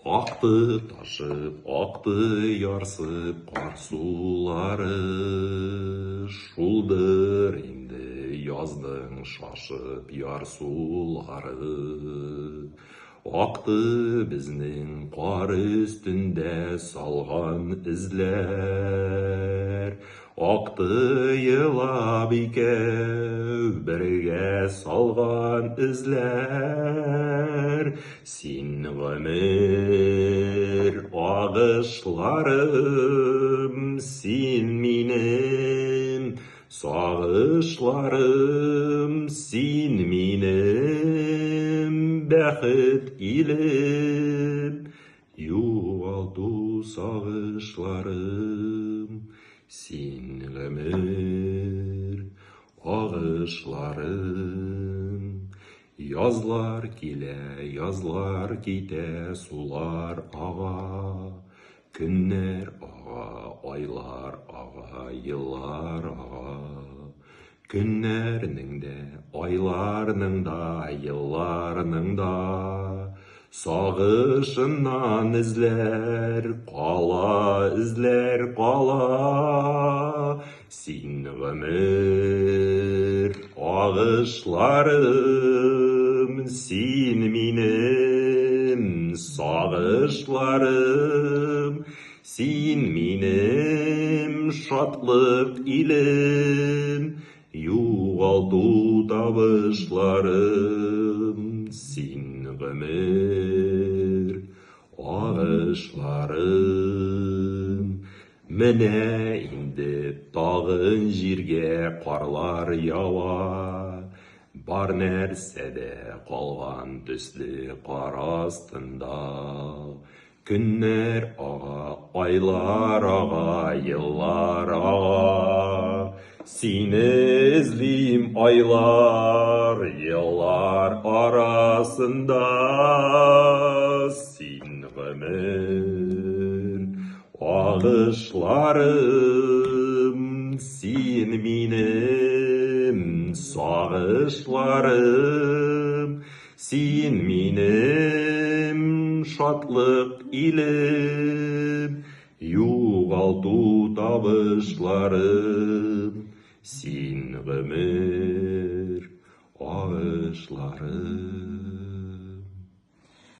Ақты ташып, ақты ярсып, қар сулары, шулдыр енді яздың шашып яр сулары. Ақты біздің қар үстінде салған ізлер, ақты елап екеу бірге салған ізлер. Сен ғұмыр ағышларым, сен менің сағышларым, сен менің бақыт елім, юғалту сағышларым, сен ғұмыр ағышларым. Yazlar келе, yazlar кете, сулар аға, күннер аға, айлар аға, йыллар аға. Күннернің де, айларның да, йылларның да, сағышынан ізлер қала. Сен ғұмыр ағышларым, сен менің сағышларым, сен менің шатлық елім, юғалту табышларым, сен ғұмыр ағышларым. Міне енді тағын жерге қарлар яуа, бар нәрседе қалған түсті қар астында. Күннер аға, айлар аға, йыллар аға, сені іздейм айлар, йыллар арасында. Сен ғұмыр ағышларым, сен менің сағышларым, сен менің шатлық елім, юғалту табышларым, сен ғұмыр ағышларым.